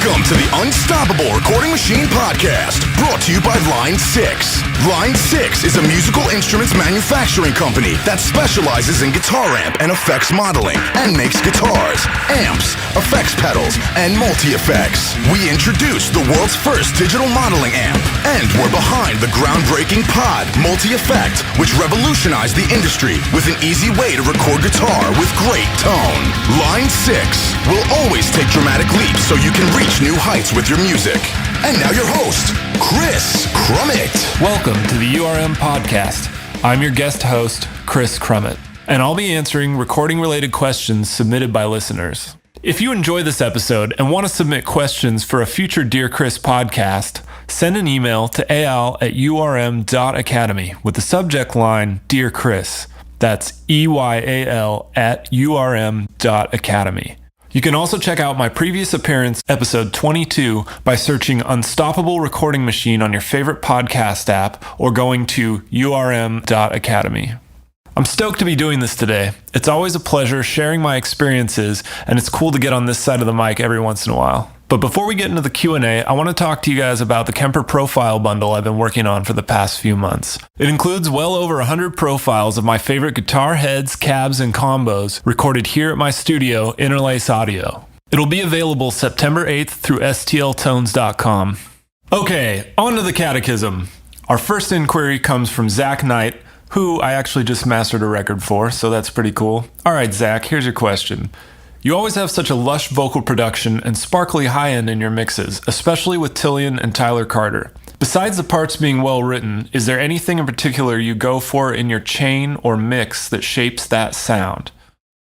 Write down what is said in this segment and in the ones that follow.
Welcome to the Unstoppable Recording Machine Podcast, brought to you by Line 6. Line 6 is a musical instruments manufacturing company that specializes in guitar amp and effects modeling and makes guitars, amps, effects pedals, and multi-effects. We introduced the world's first digital modeling amp, and we're behind the groundbreaking Pod multi-effect, which revolutionized the industry with an easy way to record guitar with great tone. Line 6 will always take dramatic leaps so you can reach new heights with your music. And now your host, Kris Crummett. Welcome to the URM podcast. I'm your guest host, Kris Crummett, and I'll be answering recording-related questions submitted by listeners. If you enjoy this episode and want to submit questions for a future Dear Kris podcast, send an email to eyal@urm.academy with the subject line, Dear Kris. That's EYAL@urm.academy. You can also check out my previous appearance, episode 22, by searching Unstoppable Recording Machine on your favorite podcast app or going to urm.academy. I'm stoked to be doing this today. It's always a pleasure sharing my experiences, and it's cool to get on this side of the mic every once in a while. But before we get into the Q&A, I want to talk to you guys about the Kemper profile bundle I've been working on for the past few months. It includes well over 100 profiles of my favorite guitar heads, cabs, and combos recorded here at my studio, Interlace Audio. It'll be available September 8th through stltones.com. Okay, on to the catechism. Our first inquiry comes from Zach Knight, who I actually just mastered a record for, so that's pretty cool. All right, Zach, here's your question. You always have such a lush vocal production and sparkly high end in your mixes, especially with Tillian and Tyler Carter. Besides the parts being well written, is there anything in particular you go for in your chain or mix that shapes that sound?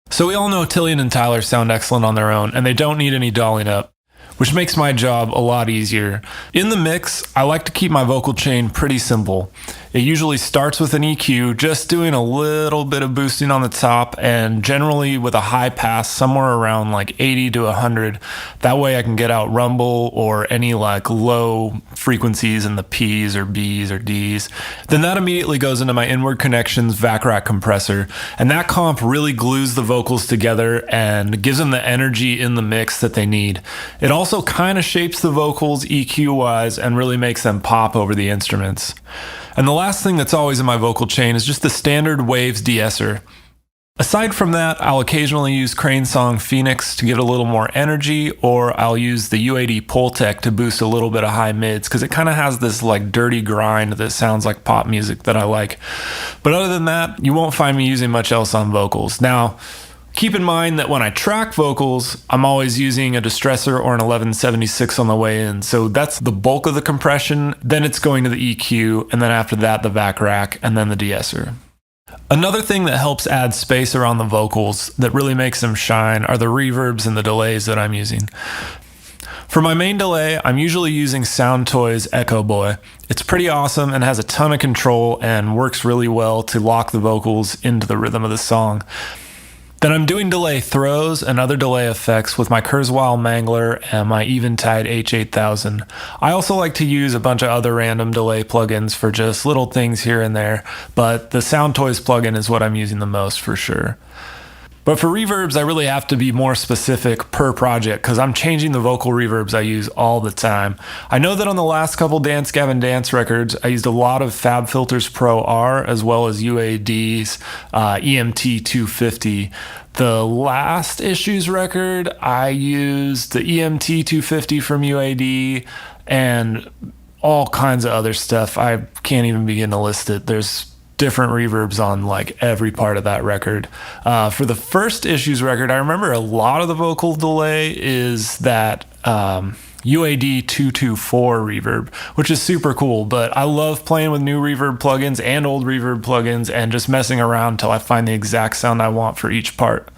So we all know Tillian and Tyler sound excellent on their own, and they don't need any dolling up, which makes my job a lot easier. In the mix, I like to keep my vocal chain pretty simple. It usually starts with an EQ, just doing a little bit of boosting on the top, and generally with a high pass somewhere around like 80 to 100. That way I can get out rumble or any like low frequencies in the P's or B's or D's. Then that immediately goes into my Inward Connections vac rack compressor, and that comp really glues the vocals together and gives them the energy in the mix that they need. It also kind of shapes the vocals EQ-wise and really makes them pop over the instruments. And the last thing that's always in my vocal chain is just the standard Waves de-esser. Aside from that, I'll occasionally use Crane Song Phoenix to get a little more energy, or I'll use the UAD Pultec to boost a little bit of high mids, because it kind of has this like dirty grind that sounds like pop music that I like. But other than that, you won't find me using much else on vocals. Now, keep in mind that when I track vocals, I'm always using a distressor or an 1176 on the way in. So that's the bulk of the compression. Then it's going to the EQ, and then after that, the vac rack, and then the de-esser. Another thing that helps add space around the vocals that really makes them shine are the reverbs and the delays that I'm using. For my main delay, I'm usually using Soundtoys Echo Boy. It's pretty awesome and has a ton of control and works really well to lock the vocals into the rhythm of the song. Then I'm doing delay throws and other delay effects with my Kurzweil Mangler and my Eventide H8000. I also like to use a bunch of other random delay plugins for just little things here and there, but the Soundtoys plugin is what I'm using the most for sure. But for reverbs, I really have to be more specific per project because I'm changing the vocal reverbs I use all the time. I know that on the last couple Dance Gavin Dance records, I used a lot of FabFilters Pro R as well as UAD's EMT 250. The last Issues record, I used the EMT 250 from UAD and all kinds of other stuff. I can't even begin to list it. There's different reverbs on like every part of that record. For the first Issues record, I remember a lot of the vocal delay is that UAD 224 reverb, which is super cool, but I love playing with new reverb plugins and old reverb plugins and just messing around until I find the exact sound I want for each part.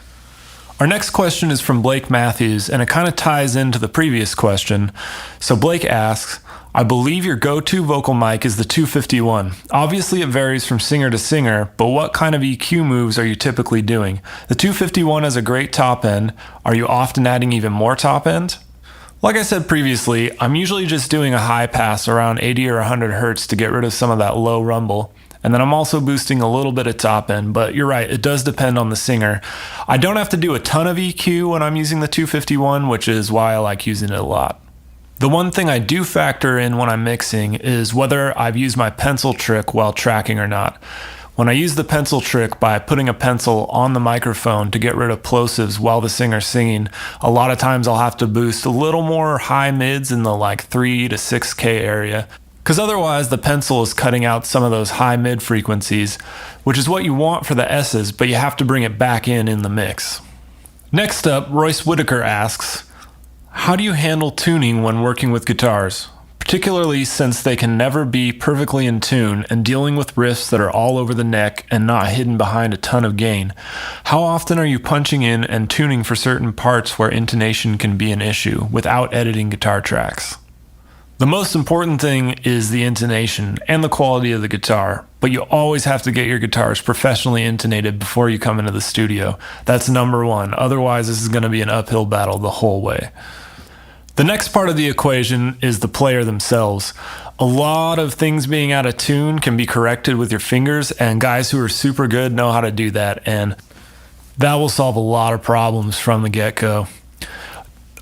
Our next question is from Blake Matthews, and it kind of ties into the previous question. So Blake asks, I believe your go-to vocal mic is the 251. Obviously it varies from singer to singer, but what kind of EQ moves are you typically doing? The 251 has a great top end. Are you often adding even more top end? Like I said previously, I'm usually just doing a high pass around 80 or 100 hertz to get rid of some of that low rumble. And then I'm also boosting a little bit of top end, but you're right, it does depend on the singer. I don't have to do a ton of EQ when I'm using the 251, which is why I like using it a lot. The one thing I do factor in when I'm mixing is whether I've used my pencil trick while tracking or not. When I use the pencil trick by putting a pencil on the microphone to get rid of plosives while the singer's singing, a lot of times I'll have to boost a little more high mids in the like 3 to 6K area, because otherwise the pencil is cutting out some of those high mid frequencies, which is what you want for the S's, but you have to bring it back in the mix. Next up, Royce Whitaker asks, how do you handle tuning when working with guitars? Particularly since they can never be perfectly in tune and dealing with riffs that are all over the neck and not hidden behind a ton of gain. How often are you punching in and tuning for certain parts where intonation can be an issue without editing guitar tracks? The most important thing is the intonation and the quality of the guitar, but you always have to get your guitars professionally intonated before you come into the studio. That's number one. Otherwise, this is going to be an uphill battle the whole way. The next part of the equation is the player themselves. A lot of things being out of tune can be corrected with your fingers, and guys who are super good know how to do that, and that will solve a lot of problems from the get-go.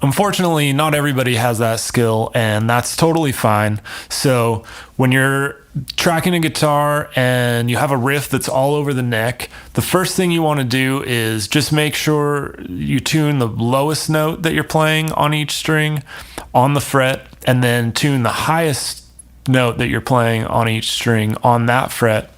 Unfortunately, not everybody has that skill, and that's totally fine. So when you're tracking a guitar and you have a riff that's all over the neck, the first thing you want to do is just make sure you tune the lowest note that you're playing on each string on the fret, and then tune the highest note that you're playing on each string on that fret,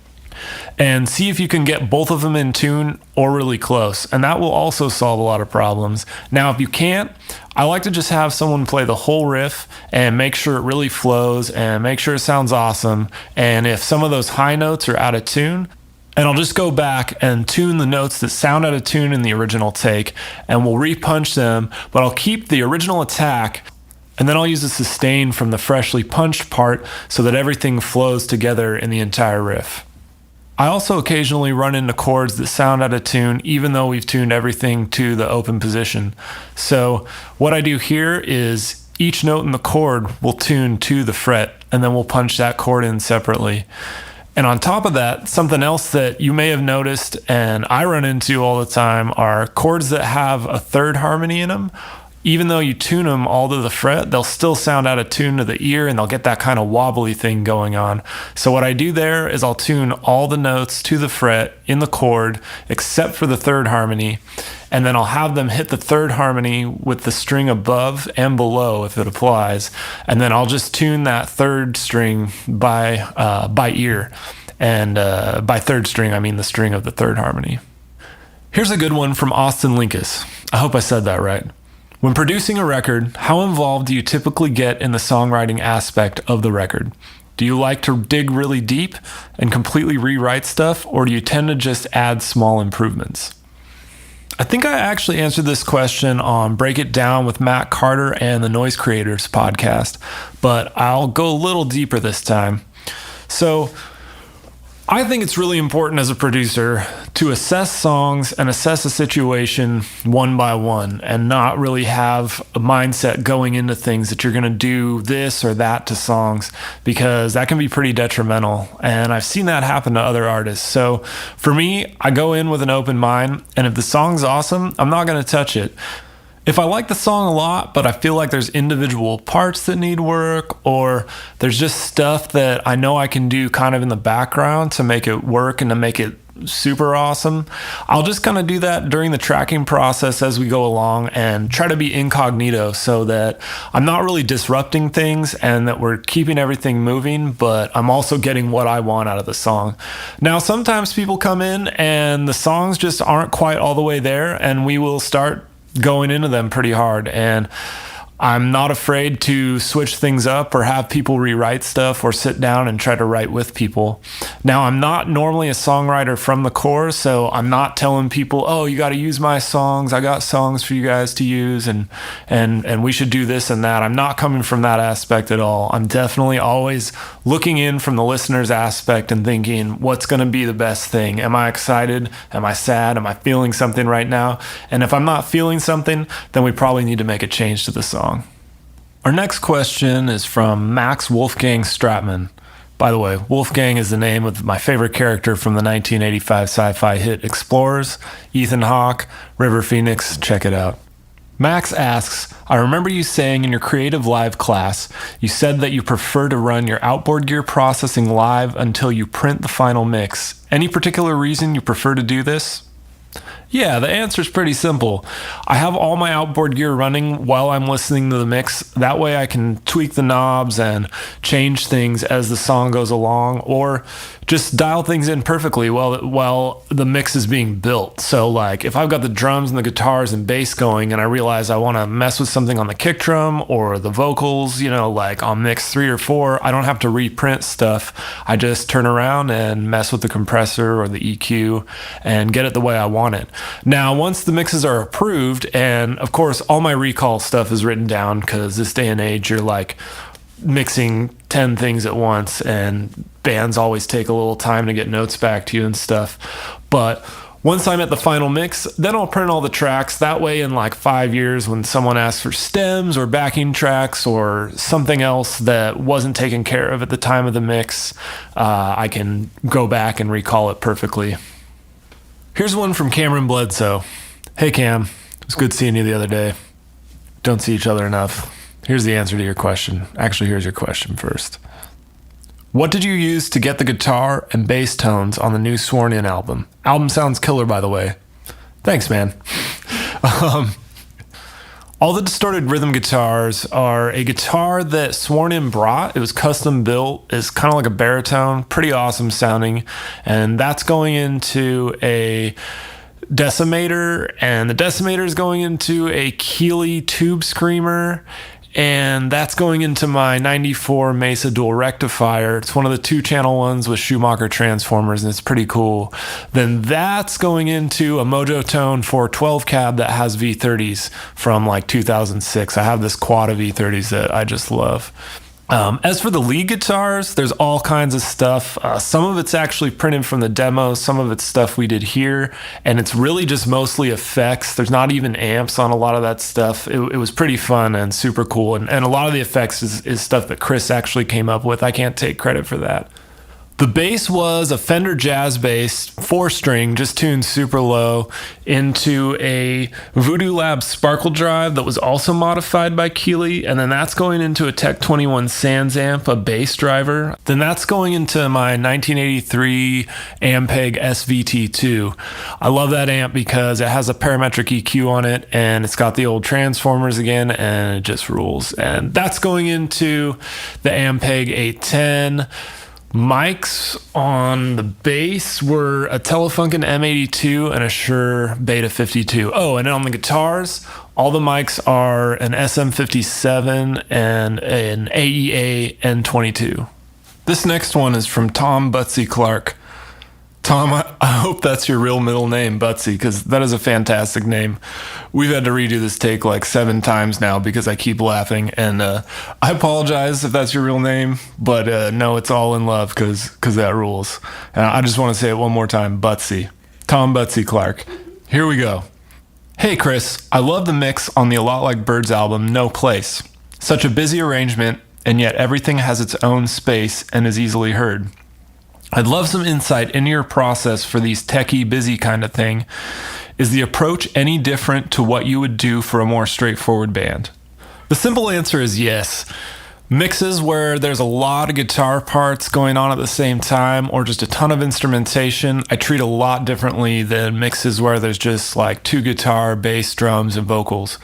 and see if you can get both of them in tune or really close, and that will also solve a lot of problems. Now, if you can't, I like to just have someone play the whole riff and make sure it really flows and make sure it sounds awesome, and if some of those high notes are out of tune, and I'll just go back and tune the notes that sound out of tune in the original take, and we'll repunch them, but I'll keep the original attack, and then I'll use a sustain from the freshly punched part so that everything flows together in the entire riff. I also occasionally run into chords that sound out of tune even though we've tuned everything to the open position. So what I do here is each note in the chord will tune to the fret, and then we'll punch that chord in separately. And on top of that, something else that you may have noticed and I run into all the time are chords that have a third harmony in them. Even though you tune them all to the fret, they'll still sound out of tune to the ear, and they'll get that kind of wobbly thing going on. So what I do there is I'll tune all the notes to the fret in the chord except for the third harmony, and then I'll have them hit the third harmony with the string above and below if it applies, and then I'll just tune that third string by ear. And by third string, I mean the string of the third harmony. Here's a good one from Austin Linkus. I hope I said that right. When producing a record, how involved do you typically get in the songwriting aspect of the record? Do you like to dig really deep and completely rewrite stuff, or do you tend to just add small improvements? I think I actually answered this question on Break It Down with Matt Carter and the Noise Creators podcast, but I'll go a little deeper this time. So I think it's really important as a producer to assess songs and assess a situation one by one, and not really have a mindset going into things that you're going to do this or that to songs, because that can be pretty detrimental. And I've seen that happen to other artists. So for me, I go in with an open mind, and if the song's awesome, I'm not going to touch it. If I like the song a lot, but I feel like there's individual parts that need work, or there's just stuff that I know I can do kind of in the background to make it work and to make it super awesome, I'll just kind of do that during the tracking process as we go along and try to be incognito so that I'm not really disrupting things and that we're keeping everything moving, but I'm also getting what I want out of the song. Now, sometimes people come in and the songs just aren't quite all the way there, and we will start going into them pretty hard, and I'm not afraid to switch things up or have people rewrite stuff or sit down and try to write with people. Now, I'm not normally a songwriter from the core, so I'm not telling people, oh, you got to use my songs, I got songs for you guys to use, and we should do this and that. I'm not coming from that aspect at all. I'm definitely always looking in from the listener's aspect and thinking, what's going to be the best thing? Am I excited? Am I sad? Am I feeling something right now? And if I'm not feeling something, then we probably need to make a change to the song. Our next question is from Max Wolfgang Stratman. By the way, Wolfgang is the name of my favorite character from the 1985 sci-fi hit Explorers, Ethan Hawke, River Phoenix. Check it out. Max asks, I remember you saying in your Creative Live class, you said that you prefer to run your outboard gear processing live until you print the final mix. Any particular reason you prefer to do this? Yeah, the answer is pretty simple. I have all my outboard gear running while I'm listening to the mix. That way I can tweak the knobs and change things as the song goes along, or just dial things in perfectly while the mix is being built. So like if I've got the drums and the guitars and bass going and I realize I want to mess with something on the kick drum or the vocals, like on mix 3 or 4, I don't have to reprint stuff. I just turn around and mess with the compressor or the EQ and get it the way I want it. Now, once the mixes are approved, and of course all my recall stuff is written down because this day and age you're like mixing 10 things at once and bands always take a little time to get notes back to you and stuff. But once I'm at the final mix, then I'll print all the tracks. That way in like 5 years when someone asks for stems or backing tracks or something else that wasn't taken care of at the time of the mix, I can go back and recall it perfectly. Here's one from Cameron Bledsoe. Hey Cam, it was good seeing you the other day. Don't see each other enough. Here's the answer to your question. Actually, here's your question first. What did you use to get the guitar and bass tones on the new Sworn In album? Album sounds killer, by the way. Thanks, man. All the distorted rhythm guitars are a guitar that Sworn In brought. It was custom built. It's kind of like a baritone, pretty awesome sounding. And that's going into a decimator, and the decimator is going into a Keeley tube screamer, and that's going into my 94 Mesa dual rectifier. It's one of the 2-channel ones with Schumacher transformers, and it's pretty cool. Then that's going into a Mojo Tone 412 cab that has V30s from like 2006. I have this quad of V30s that I just love. As for the lead guitars, there's all kinds of stuff. Some of it's actually printed from the demo. Some of it's stuff we did here. And it's really just mostly effects. There's not even amps on a lot of that stuff. It was pretty fun and super cool. And a lot of the effects is stuff that Kris actually came up with. I can't take credit for that. The bass was a Fender Jazz bass, 4-string, just tuned super low, into a Voodoo Lab Sparkle Drive that was also modified by Keeley, and then that's going into a Tech 21 Sans amp, a bass driver. Then that's going into my 1983 Ampeg SVT2. I love that amp because it has a parametric EQ on it, and it's got the old transformers again, and it just rules. And that's going into the Ampeg 810. Mics on the bass were a Telefunken M82 and a Shure Beta 52. Oh, and on the guitars, all the mics are an SM57 and an AEA N22. This next one is from Tom Butsy Clark. Tom, I hope that's your real middle name, Butsy, because that is a fantastic name. We've had to redo this take like 7 times now because I keep laughing, and I apologize if that's your real name, but no, it's all in love because that rules. And I just want to say it one more time, Butsy. Tom Butsy Clark. Here we go. Hey Kris, I love the mix on the A Lot Like Birds album, No Place. Such a busy arrangement, and yet everything has its own space and is easily heard. I'd love some insight into your process for these techie, busy kind of thing. Is the approach any different to what you would do for a more straightforward band? The simple answer is yes. Mixes where there's a lot of guitar parts going on at the same time or just a ton of instrumentation, I treat a lot differently than mixes where there's just like 2 guitar, bass, drums, and vocals.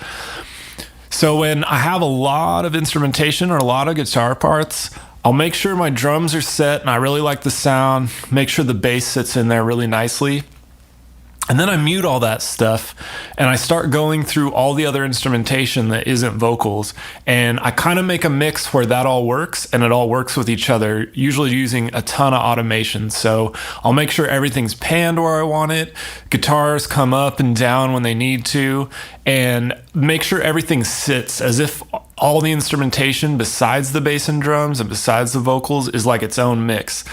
So when I have a lot of instrumentation or a lot of guitar parts, I'll make sure my drums are set and I really like the sound, make sure the bass sits in there really nicely. And then I mute all that stuff and I start going through all the other instrumentation that isn't vocals. And I kind of make a mix where that all works and it all works with each other, usually using a ton of automation. So I'll make sure everything's panned where I want it. Guitars come up and down when they need to, and make sure everything sits as if all the instrumentation besides the bass and drums and besides the vocals is like its own mix.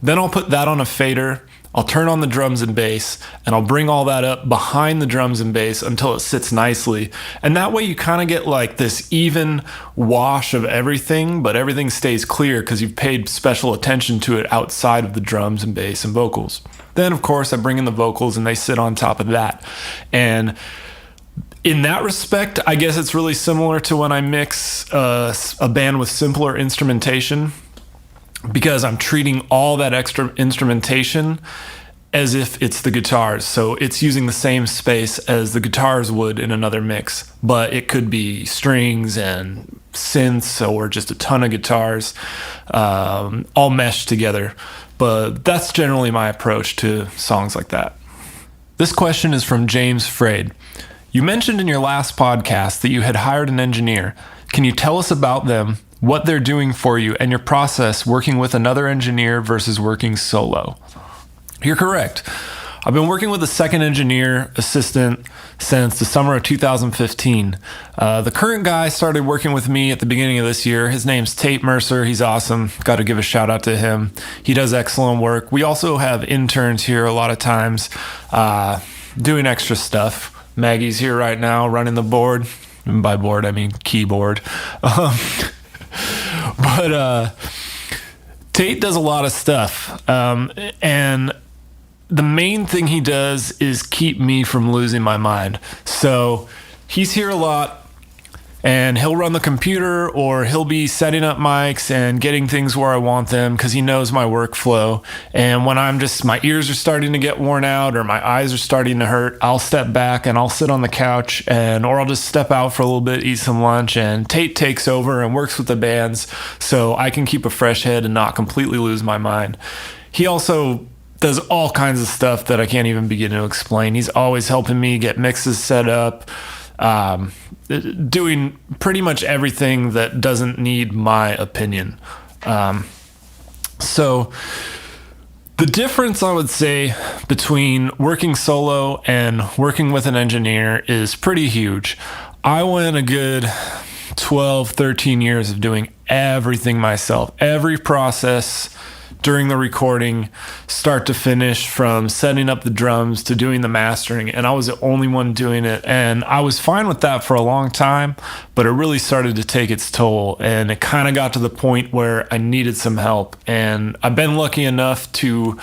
Then I'll put that on a fader. I'll turn on the drums and bass, and I'll bring all that up behind the drums and bass until it sits nicely. And that way you kind of get like this even wash of everything, but everything stays clear because you've paid special attention to it outside of the drums and bass and vocals. Then, of course, I bring in the vocals, and they sit on top of that. And In that respect, I guess it's really similar to when I mix a band with simpler instrumentation, because I'm treating all that extra instrumentation as if it's the guitars. So it's using the same space as the guitars would in another mix, but it could be strings and synths or just a ton of guitars, all meshed together. But that's generally my approach to songs like that. This question is from James Frade. You mentioned in your last podcast that you had hired an engineer. Can you tell us about them, what they're doing for you, and your process working with another engineer versus working solo? You're correct. I've been working with a second engineer assistant since the summer of 2015. The current guy started working with me at the beginning of this year. His name's Tate Mercer. He's awesome. Got to give a shout out to him. He does excellent work. We also have interns here a lot of times doing extra stuff. Maggie's here right now running the board. And by board, I mean keyboard. But Tate does a lot of stuff. And the main thing he does is keep me from losing my mind. So he's here a lot, and he'll run the computer, or he'll be setting up mics and getting things where I want them because he knows my workflow. And when my ears are starting to get worn out or my eyes are starting to hurt, I'll step back and I'll sit on the couch, or I'll just step out for a little bit, eat some lunch, and Tate takes over and works with the bands so I can keep a fresh head and not completely lose my mind. He also does all kinds of stuff that I can't even begin to explain. He's always helping me get mixes set up, doing pretty much everything that doesn't need my opinion. So the difference, I would say, between working solo and working with an engineer is pretty huge. I went a good 12, 13 years of doing everything myself, every process during the recording, start to finish, from setting up the drums to doing the mastering, and I was the only one doing it, and I was fine with that for a long time, but it really started to take its toll, and it kind of got to the point where I needed some help. And I've been lucky enough to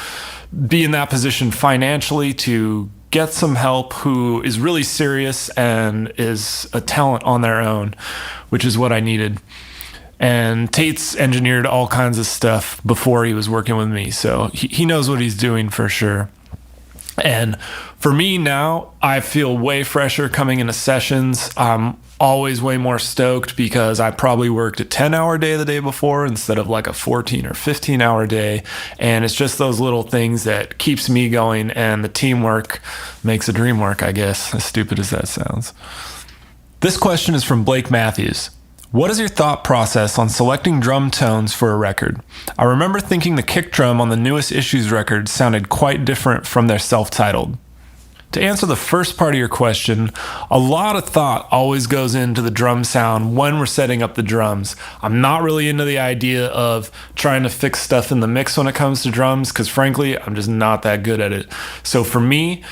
be in that position financially to get some help who is really serious and is a talent on their own, which is what I needed. And Tate's engineered all kinds of stuff before he was working with me, so he knows what he's doing for sure. And for me now, I feel way fresher coming into sessions. I'm always way more stoked because I probably worked a 10-hour day the day before instead of like a 14 or 15-hour day. And it's just those little things that keeps me going, and the teamwork makes a dream work, I guess, as stupid as that sounds. This question is from Blake Matthews. What is your thought process on selecting drum tones for a record? I remember thinking the kick drum on the newest Issues record sounded quite different from their self-titled. To answer the first part of your question, a lot of thought always goes into the drum sound when we're setting up the drums. I'm not really into the idea of trying to fix stuff in the mix when it comes to drums because frankly, I'm just not that good at it. So for me,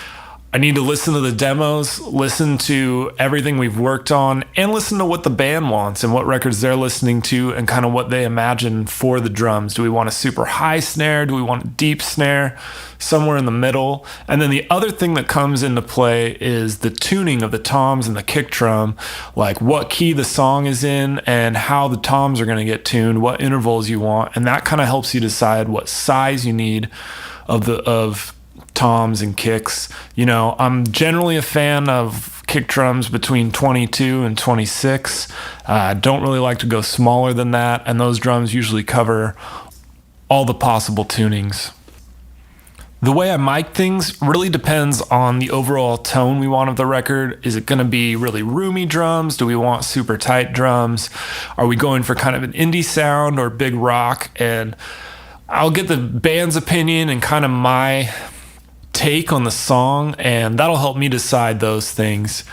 I need to listen to the demos, listen to everything we've worked on, and listen to what the band wants and what records they're listening to and kind of what they imagine for the drums. Do we want a super high snare? Do we want a deep snare? Somewhere in the middle. And then the other thing that comes into play is the tuning of the toms and the kick drum, like what key the song is in and how the toms are going to get tuned, what intervals you want. And that kind of helps you decide what size you need of toms and kicks. You know, I'm generally a fan of kick drums between 22 and 26. Don't really like to go smaller than that, and those drums usually cover all the possible tunings. The way I mic things really depends on the overall tone we want of the record. Is it going to be really roomy drums? Do we want super tight drums? Are we going for kind of an indie sound or big rock? And I'll get the band's opinion and kind of my take on the song, and that'll help me decide those things.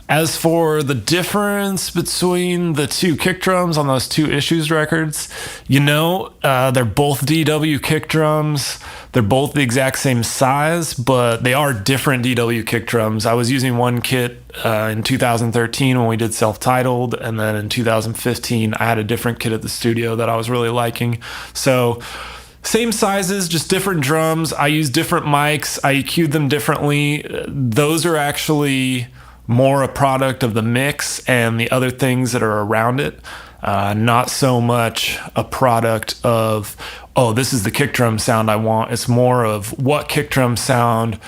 As for the difference between the two kick drums on those two Issues records, they're both DW kick drums. They're both the exact same size, but they are different DW kick drums. I was using one kit in 2013 when we did self-titled, and then in 2015 I had a different kit at the studio that I was really liking. So same sizes, just different drums. I use different mics. I EQ'd them differently. Those are actually more a product of the mix and the other things that are around it. Not so much a product of, oh, this is the kick drum sound I want. It's more of what kick drum sound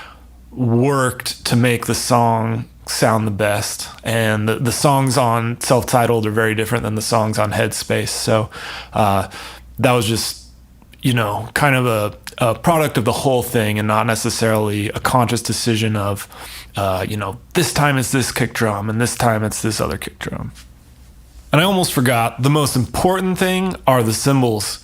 worked to make the song sound the best. And the songs on Self-Titled are very different than the songs on Headspace. So that was just, kind of a product of the whole thing, and not necessarily a conscious decision of, this time it's this kick drum and this time it's this other kick drum. And I almost forgot, the most important thing are the cymbals.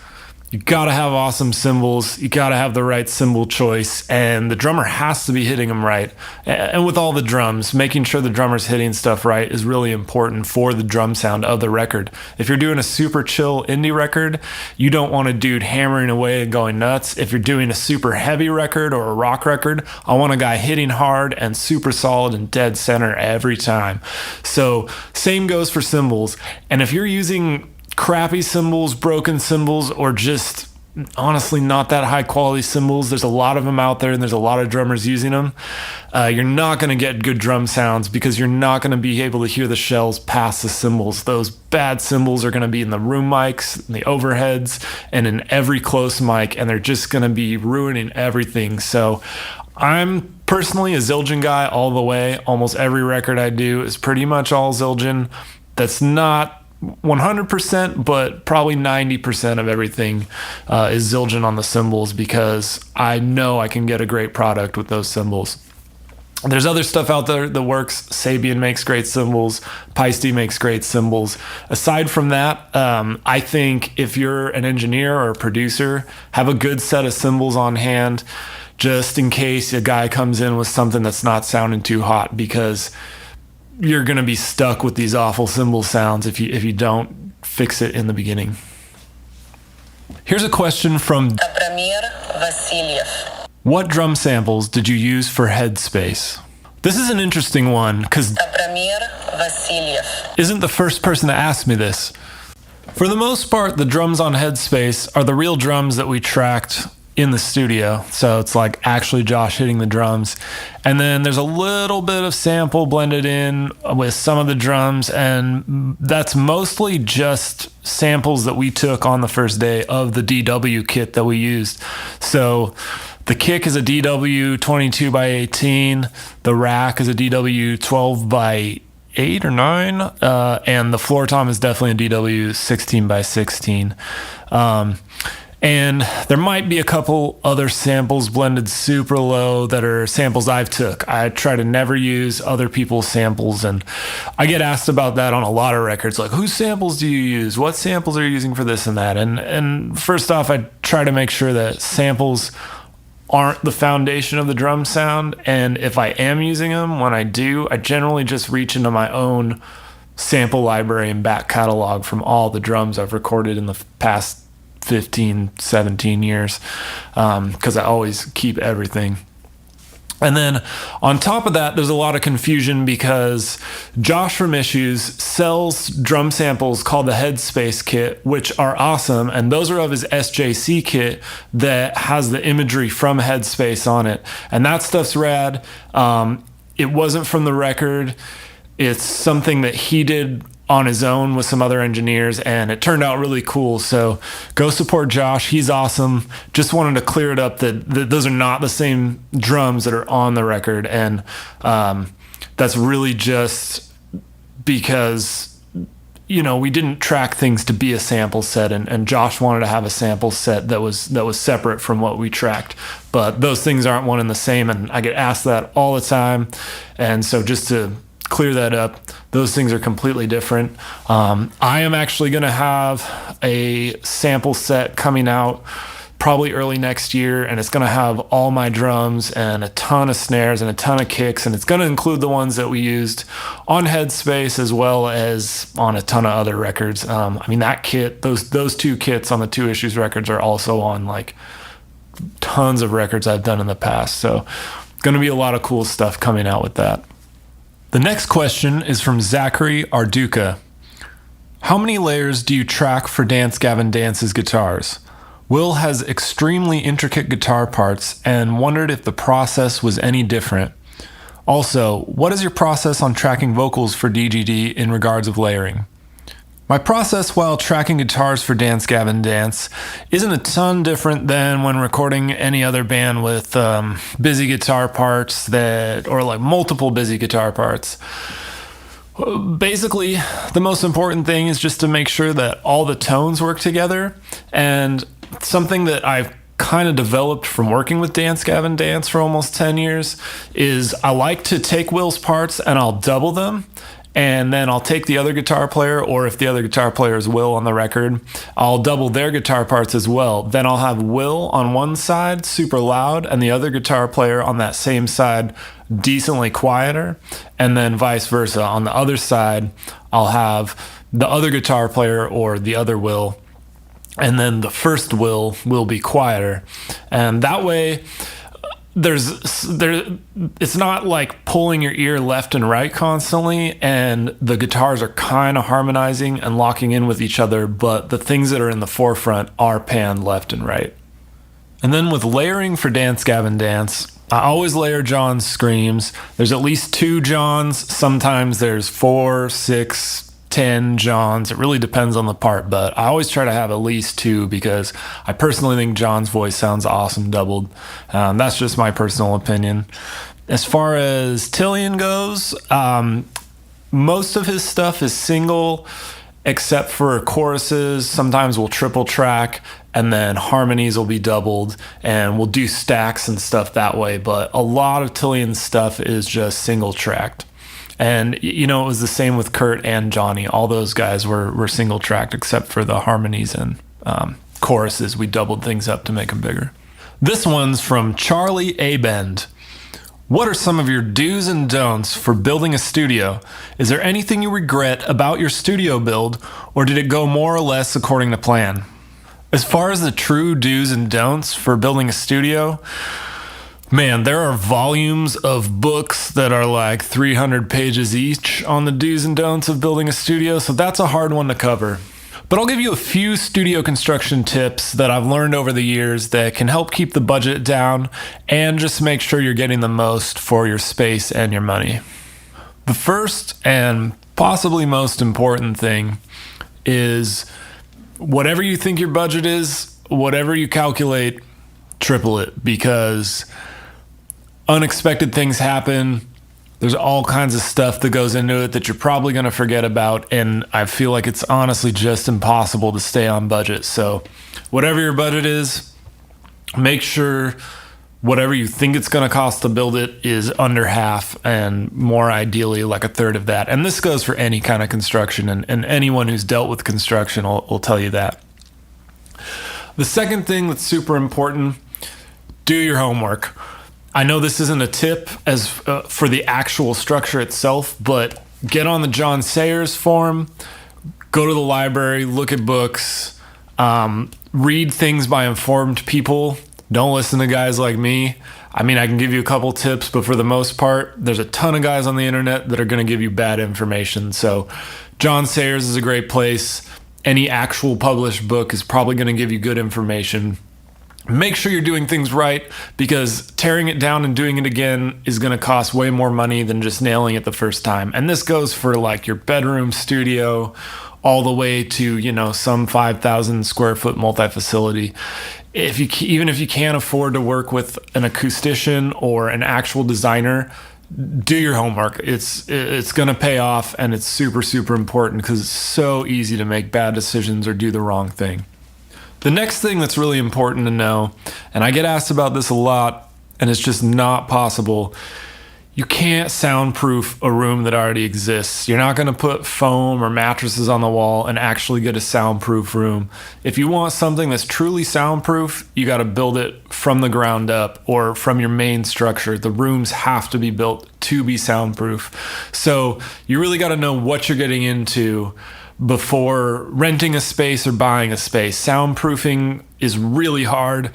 You gotta have awesome cymbals. You gotta have the right cymbal choice, and the drummer has to be hitting them right. And with all the drums, making sure the drummer's hitting stuff right is really important for the drum sound of the record. If you're doing a super chill indie record, you don't want a dude hammering away and going nuts. If you're doing a super heavy record or a rock record, I want a guy hitting hard and super solid and dead center every time. So same goes for cymbals. And if you're using crappy cymbals, broken cymbals, or just honestly not that high quality cymbals, there's a lot of them out there and there's a lot of drummers using them, you're not going to get good drum sounds because you're not going to be able to hear the shells past the cymbals. Those bad cymbals are going to be in the room mics, in the overheads, and in every close mic, and they're just going to be ruining everything. So I'm personally a Zildjian guy all the way. Almost every record I do is pretty much all Zildjian. That's not 100%, but probably 90% of everything is Zildjian on the cymbals, because I know I can get a great product with those cymbals. There's other stuff out there that works. Sabian makes great cymbals. Paiste makes great cymbals. Aside from that, I think if you're an engineer or a producer, have a good set of cymbals on hand just in case a guy comes in with something that's not sounding too hot, because you're going to be stuck with these awful cymbal sounds if you don't fix it in the beginning. Here's a question from Abramir Vasiliev. What drum samples did you use for Headspace? This is an interesting one because Abramir Vasiliev isn't the first person to ask me this. For the most part, the drums on Headspace are the real drums that we tracked in the studio. So it's like actually Josh hitting the drums. And then there's a little bit of sample blended in with some of the drums. And that's mostly just samples that we took on the first day of the DW kit that we used. So the kick is a DW 22 by 18. The rack is a DW 12 by 8 or 9. And the floor tom is definitely a DW 16 by 16. And there might be a couple other samples blended super low that are samples I've took. I try to never use other people's samples, and I get asked about that on a lot of records, like, whose samples do you use? What samples are you using for this and that? And first off, I try to make sure that samples aren't the foundation of the drum sound, and if I am using them, when I do, I generally just reach into my own sample library and back catalog from all the drums I've recorded in the past 15, 17 years, because I always keep everything. And then on top of that, there's a lot of confusion because Josh from Issues sells drum samples called the Headspace kit, which are awesome. And those are of his SJC kit that has the imagery from Headspace on it. And that stuff's rad. It wasn't from the record. It's something that he did on his own with some other engineers, and it turned out really cool. So go support Josh. He's awesome. Just wanted to clear it up that those are not the same drums that are on the record. And that's really just because, we didn't track things to be a sample set, and Josh wanted to have a sample set that was separate from what we tracked. But those things aren't one and the same, and I get asked that all the time. And so just to clear that up, those things are completely different. I am actually going to have a sample set coming out probably early next year, and it's going to have all my drums and a ton of snares and a ton of kicks, and it's going to include the ones that we used on Headspace as well as on a ton of other records. That kit, those two kits on the Two Issues records are also on like tons of records I've done in the past. So going to be a lot of cool stuff coming out with that. The next question is from Zachary Arduca. How many layers do you track for Dance Gavin Dance's guitars? Will has extremely intricate guitar parts and wondered if the process was any different. Also, what is your process on tracking vocals for DGD in regards of layering? My process while tracking guitars for Dance Gavin Dance isn't a ton different than when recording any other band with busy guitar parts or like multiple busy guitar parts. Basically, the most important thing is just to make sure that all the tones work together, and something that I've kind of developed from working with Dance Gavin Dance for almost 10 years is I like to take Will's parts and I'll double them. And then I'll take the other guitar player, or if the other guitar player is Will on the record, I'll double their guitar parts as well. Then I'll have Will on one side super loud and the other guitar player on that same side decently quieter. And then vice versa. On the other side, I'll have the other guitar player or the other Will, and then the first Will be quieter. And that way, it's not like pulling your ear left and right constantly, and the guitars are kind of harmonizing and locking in with each other, but the things that are in the forefront are panned left and right. And then with layering for Dance Gavin Dance, I always layer John's screams. There's at least 2 Johns. Sometimes there's 4, 6, 10 Johns. It really depends on the part, but I always try to have at least 2 because I personally think John's voice sounds awesome doubled. That's just my personal opinion. As far as Tillian goes, most of his stuff is single except for choruses. Sometimes we'll triple track, and then harmonies will be doubled, and we'll do stacks and stuff that way, but a lot of Tillian's stuff is just single tracked. And, it was the same with Kurt and Johnny. All those guys were single tracked except for the harmonies and choruses. We doubled things up to make them bigger. This one's from Charlie Abend. What are some of your do's and don'ts for building a studio? Is there anything you regret about your studio build, or did it go more or less according to plan? As far as the true do's and don'ts for building a studio, man, there are volumes of books that are like 300 pages each on the do's and don'ts of building a studio, so that's a hard one to cover. But I'll give you a few studio construction tips that I've learned over the years that can help keep the budget down and just make sure you're getting the most for your space and your money. The first and possibly most important thing is whatever you think your budget is, whatever you calculate, triple it, because unexpected things happen. There's all kinds of stuff that goes into it that you're probably going to forget about, and I feel like it's honestly just impossible to stay on budget. So whatever your budget is, make sure whatever you think it's going to cost to build it is under half, and more ideally like a third of that. And this goes for any kind of construction, and anyone who's dealt with construction will tell you that. The second thing that's super important, do your homework. I know this isn't a tip as for the actual structure itself, but get on the John Sayers forum, go to the library, look at books, read things by informed people. Don't listen to guys like me. I mean, I can give you a couple tips, but for the most part, there's a ton of guys on the internet that are going to give you bad information. So John Sayers is a great place. Any actual published book is probably going to give you good information. Make sure you're doing things right, because tearing it down and doing it again is going to cost way more money than just nailing it the first time. And this goes for like your bedroom studio all the way to, some 5,000 square foot multi-facility. Even if you can't afford to work with an acoustician or an actual designer, do your homework. It's going to pay off, and it's super, super important because it's so easy to make bad decisions or do the wrong thing. The next thing that's really important to know, and I get asked about this a lot, and it's just not possible, you can't soundproof a room that already exists. You're not going to put foam or mattresses on the wall and actually get a soundproof room. If you want something that's truly soundproof, you got to build it from the ground up or from your main structure. The rooms have to be built to be soundproof. So you really got to know what you're getting into before renting a space or buying a space. Soundproofing is really hard.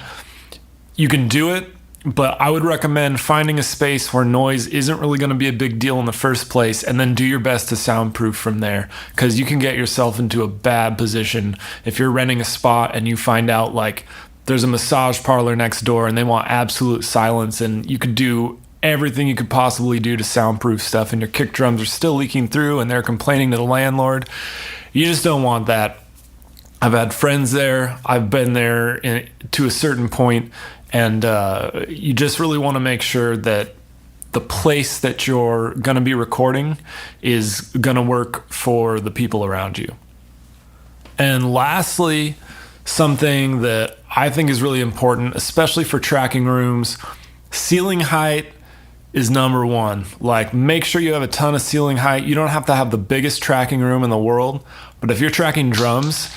You can do it, but I would recommend finding a space where noise isn't really going to be a big deal in the first place, and then do your best to soundproof from there, because you can get yourself into a bad position if you're renting a spot and you find out like there's a massage parlor next door and they want absolute silence, and you could do everything you could possibly do to soundproof stuff, and your kick drums are still leaking through and they're complaining to the landlord. You just don't want that. I've had friends there. I've been there to a certain point, and you just really want to make sure that the place that you're going to be recording is going to work for the people around you. And lastly, something that I think is really important, especially for tracking rooms, ceiling height is number one. Like, make sure you have a ton of ceiling height. You don't have to have the biggest tracking room in the world, but if you're tracking drums,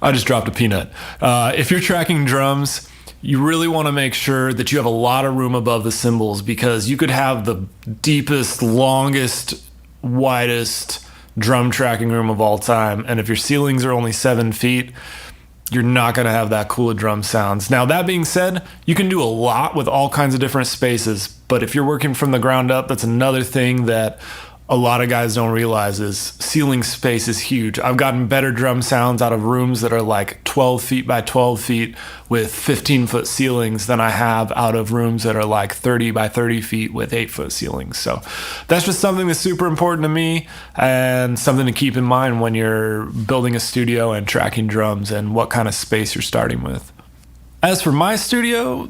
I just dropped a peanut. If you're tracking drums, you really want to make sure that you have a lot of room above the cymbals, because you could have the deepest, longest, widest drum tracking room of all time, and if your ceilings are only 7 feet, you're not going to have that cool of drum sounds. Now, that being said, you can do a lot with all kinds of different spaces, but if you're working from the ground up, that's another thing that a lot of guys don't realize is ceiling space is huge. I've gotten better drum sounds out of rooms that are like 12 feet by 12 feet with 15-foot ceilings than I have out of rooms that are like 30 by 30 feet with 8-foot ceilings. So that's just something that's super important to me and something to keep in mind when you're building a studio and tracking drums and what kind of space you're starting with. As for my studio,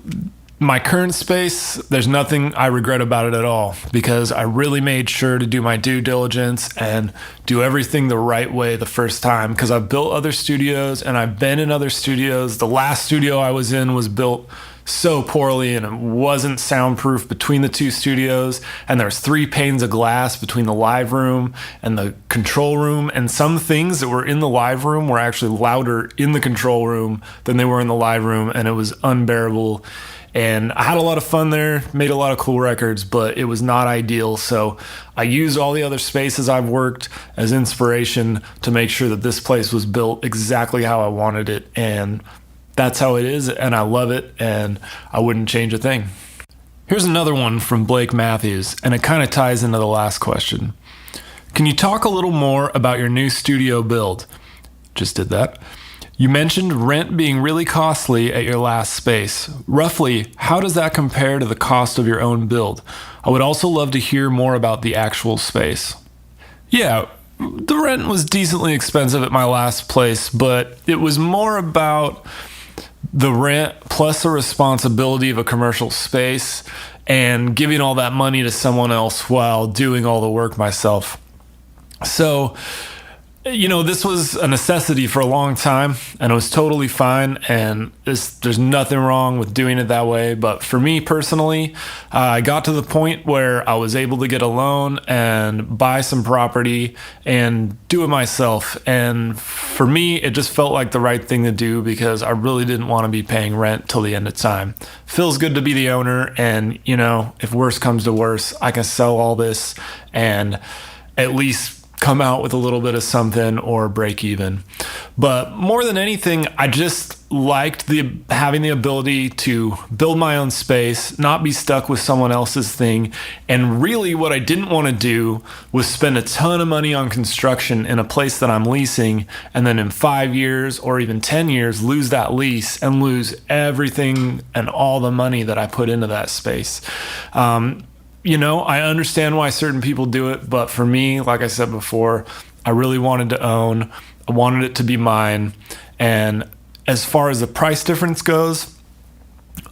my current space, there's nothing I regret about it at all, because I really made sure to do my due diligence and do everything the right way the first time, because I've built other studios and I've been in other studios. The last studio I was in was built so poorly and it wasn't soundproof between the two studios, and there was 3 panes of glass between the live room and the control room, and some things that were in the live room were actually louder in the control room than they were in the live room, and it was unbearable. And I had a lot of fun there, made a lot of cool records, but it was not ideal. So I used all the other spaces I've worked as inspiration to make sure that this place was built exactly how I wanted it. And that's how it is, and I love it, and I wouldn't change a thing. Here's another one from Blake Matthews, and it kind of ties into the last question. Can you talk a little more about your new studio build? Just did that. You mentioned rent being really costly at your last space. Roughly, how does that compare to the cost of your own build? I would also love to hear more about the actual space. Yeah, the rent was decently expensive at my last place, but it was more about the rent plus the responsibility of a commercial space and giving all that money to someone else while doing all the work myself. So, you know, this was a necessity for a long time, and it was totally fine, and there's nothing wrong with doing it that way. But for me personally, I got to the point where I was able to get a loan and buy some property and do it myself. And for me, it just felt like the right thing to do, because I really didn't want to be paying rent till the end of time. Feels good to be the owner, and, you know, if worse comes to worse, I can sell all this and at least come out with a little bit of something or break even. But more than anything, I just liked having the ability to build my own space, not be stuck with someone else's thing. And really what I didn't want to do was spend a ton of money on construction in a place that I'm leasing, and then in 5 years or even 10 years lose that lease and lose everything and all the money that I put into that space. You know, I understand why certain people do it, but for me, like I said before, I really wanted to own. I wanted it to be mine. And as far as the price difference goes,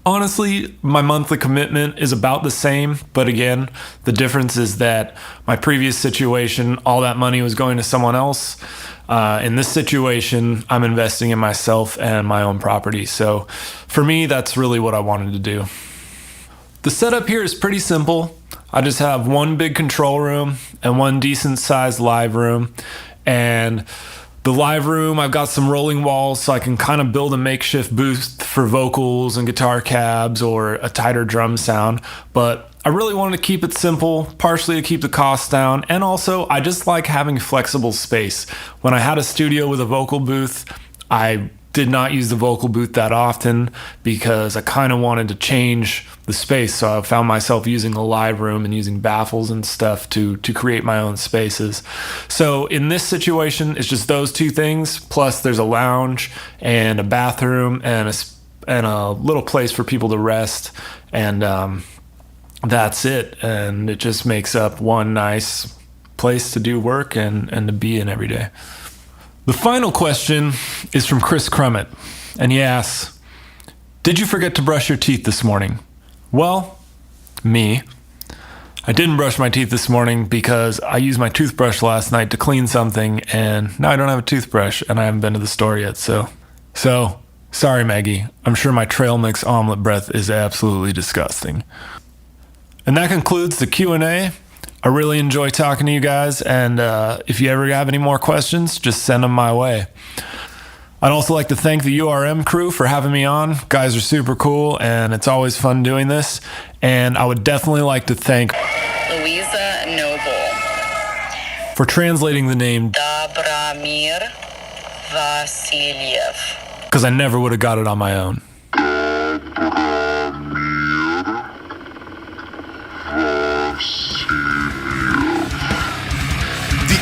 honestly, my monthly commitment is about the same. But again, the difference is that my previous situation, all that money was going to someone else. In this situation, I'm investing in myself and my own property. So for me, that's really what I wanted to do. The setup here is pretty simple. I just have one big control room and one decent sized live room. And the live room, I've got some rolling walls so I can kind of build a makeshift booth for vocals and guitar cabs or a tighter drum sound. But I really wanted to keep it simple, partially to keep the costs down. And also, I just like having flexible space. When I had a studio with a vocal booth, I did not use the vocal booth that often because I kind of wanted to change the space. So I found myself using a live room and using baffles and stuff to create my own spaces. So in this situation, it's just those two things. Plus there's a lounge and a bathroom and a little place for people to rest, and that's it. And it just makes up one nice place to do work and to be in every day. The final question is from Kris Crummett, and he asks, did you forget to brush your teeth this morning? Well, me. I didn't brush my teeth this morning because I used my toothbrush last night to clean something, and now I don't have a toothbrush, and I haven't been to the store yet, so sorry, Maggie. I'm sure my trail mix omelet breath is absolutely disgusting. And that concludes the Q&A. I really enjoy talking to you guys, and if you ever have any more questions, just send them my way. I'd also like to thank the URM crew for having me on. Guys are super cool, and it's always fun doing this. And I would definitely like to thank Louisa Noble for translating the name Dobramir Vasiliev, because I never would have got it on my own.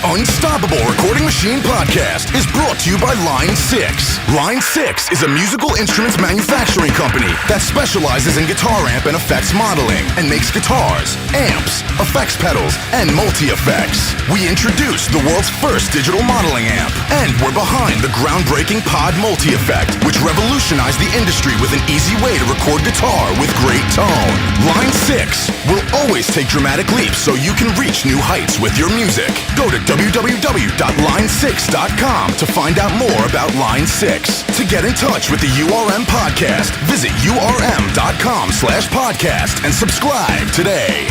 Unstoppable Recording Machine Podcast is brought to you by Line 6. Line 6 is a musical instruments manufacturing company that specializes in guitar amp and effects modeling and makes guitars, amps, effects pedals, and multi-effects. We introduced the world's first digital modeling amp, and we're behind the groundbreaking Pod Multi-Effect, which revolutionized the industry with an easy way to record guitar with great tone. Line 6 will always take dramatic leaps so you can reach new heights with your music. Go to www.line6.com to find out more about Line 6. To get in touch with the URM podcast, visit urm.com/podcast and subscribe today.